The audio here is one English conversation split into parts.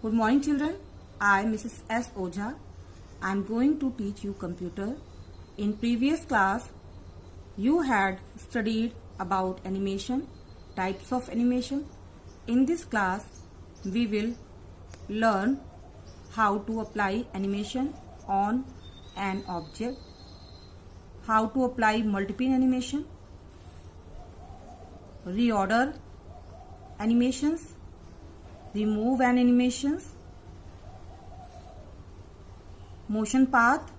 Good morning children. I am Mrs. S. Ojha. I am going to teach you computer. In previous class, you had studied about animation, types of animation. In this class, we will learn how to apply animation on an object, how to apply multiple animation, reorder animations, remove an animations, motion path,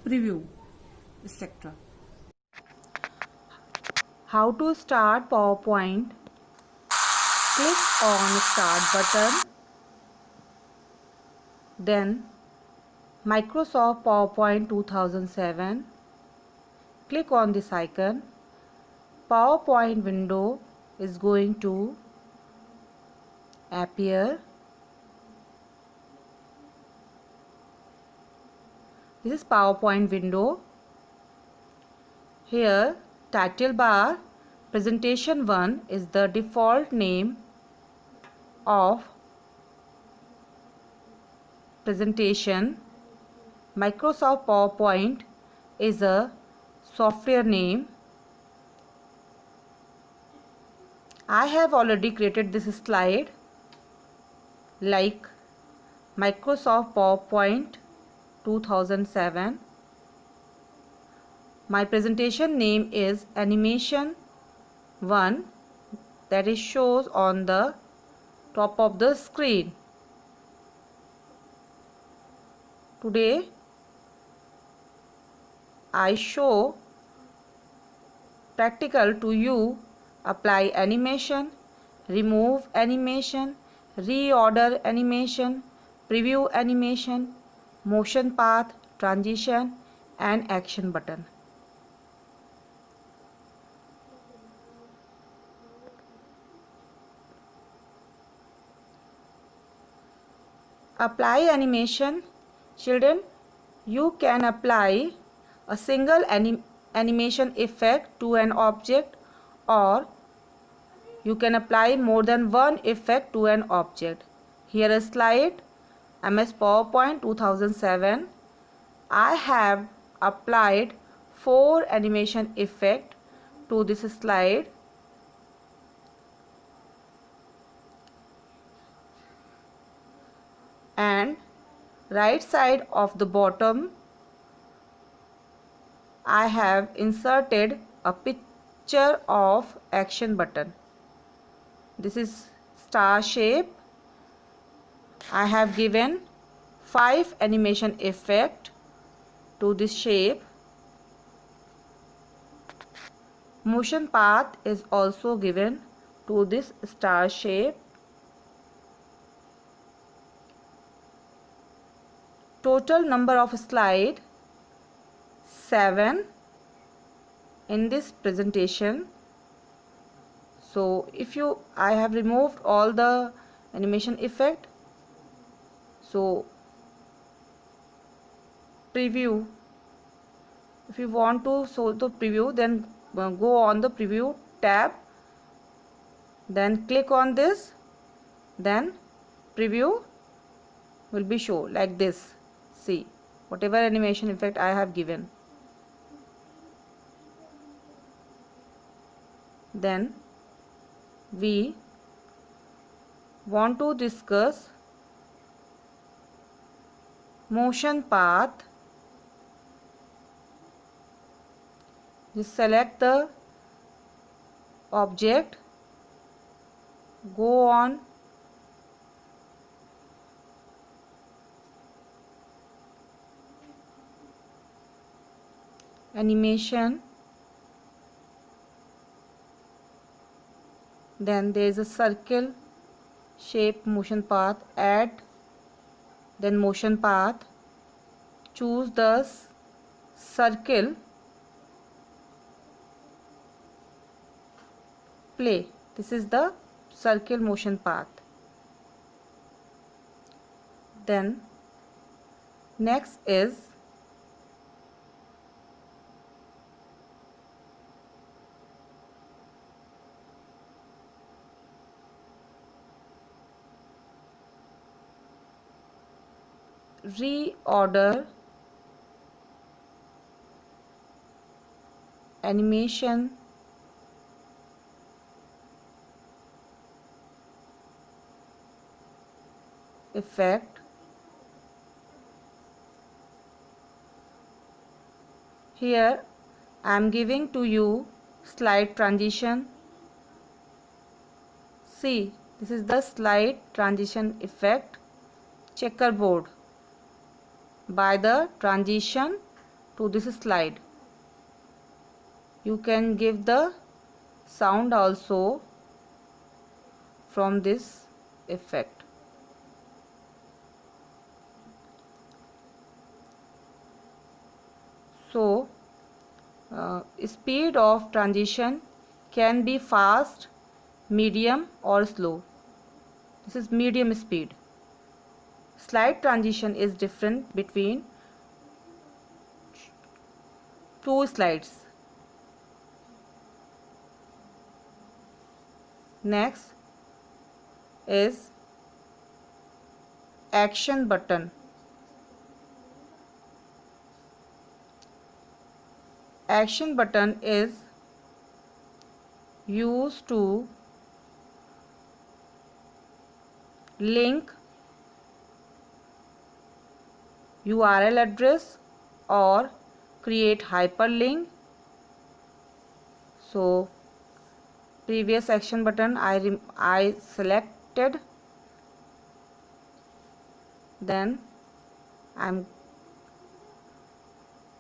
preview, etc. How to start PowerPoint? Click on Start button. Then Microsoft PowerPoint 2007. Click on this icon. PowerPoint window is going to appear. This is PowerPoint window. Here title bar presentation 1 is the default name of presentation. Microsoft PowerPoint is a software name. I have already created this slide like Microsoft PowerPoint 2007. My presentation name is Animation 1, that is shows on the top of the screen. Today I show practical to you apply animation, remove animation, reorder animation, preview animation, motion path, transition and action button. Apply animation. Children, you can apply a single animation effect to an object, or you can apply more than one effect to an object. Here a slide, MS PowerPoint 2007. I have applied 4 animation effect to this slide. And right side of the bottom I have inserted a picture of action button. This is star shape. I have given 5 animation effect to this shape. Motion path is also given to this star shape. Total number of slide 7 in this presentation. So if I have removed all the animation effect. So preview, if you want to show the preview, then go on the preview tab, then click on this, then preview will be shown like this. See, whatever animation effect I have given. Then we want to discuss motion path. Just select the object, go on animation, then there is a circle shape motion path, add, then motion path, choose the circle, play. This is the circle motion path. Then next is reorder animation effect. Here I am giving to you slide transition. See, this is the slide transition effect checkerboard by the transition to this slide. You can give the sound also from this effect. So speed of transition can be fast, medium or slow. This is medium speed. Slide transition is different between two slides. Next is action button. Action button is used to link URL address or create hyperlink. So previous action button I selected, then I'm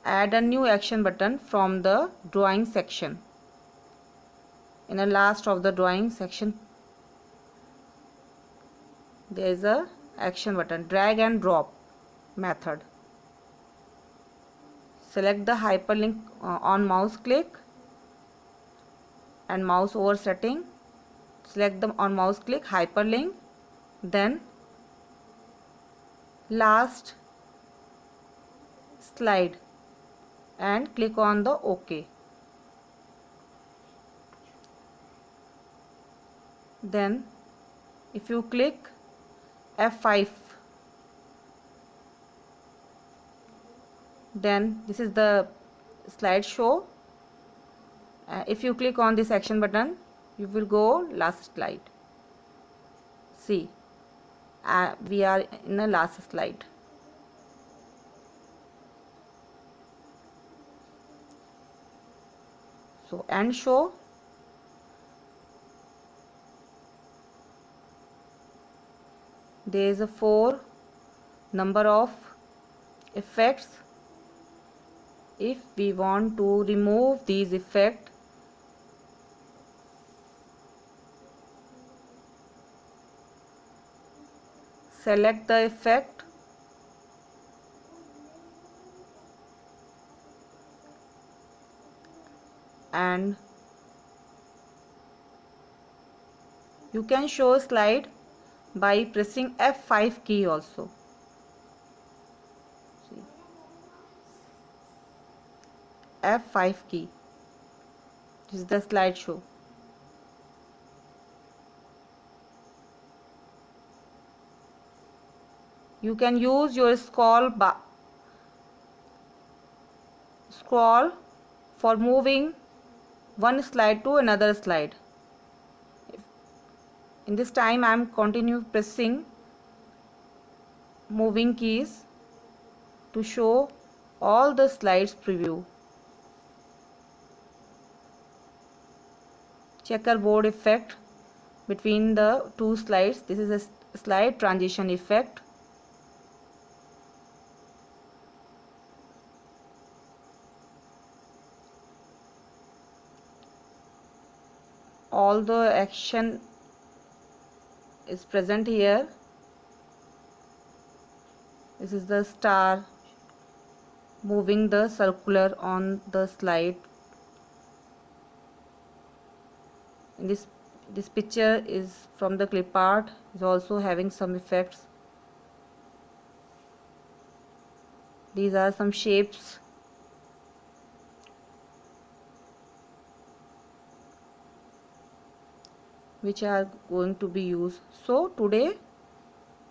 add a new action button from the drawing section. In the last of the drawing section there is a action button, drag and drop method. Select the hyperlink on mouse click and mouse over setting. Select them on mouse click hyperlink, then last slide and click on the OK. Then if you click F5, then this is the slideshow. If you click on this action button, you will go last slide. See, we are in the last slide. So end show. There is a 4 number of effects. If we want to remove these effects, select the effect and you can show slide by pressing F5 key also. See, F5 key. This is the slideshow. You can use your scroll for moving one slide to another slide. In this time I am continue pressing moving keys to show all the slides preview. Checkerboard effect between the two slides. This is a slide transition effect. All the action is present here. This is the star moving the circular on the slide. In this picture is from the clip art, is also having some effects. These are some shapes. Which are going to be used. So today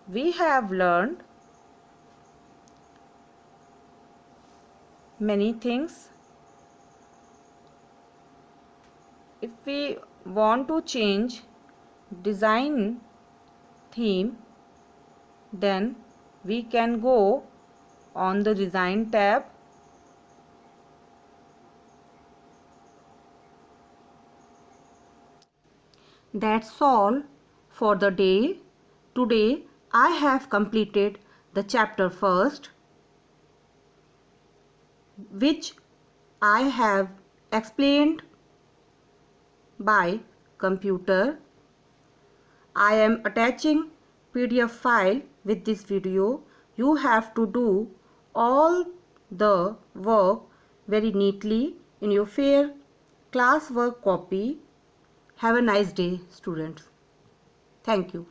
we have learned many things. If we want to change design theme, then we can go on the design tab. That's all for the day. Today I have completed the chapter first, which I have explained by computer. I am attaching PDF file with this video. You have to do all the work very neatly in your fair classwork copy. Have a nice day, students. Thank you.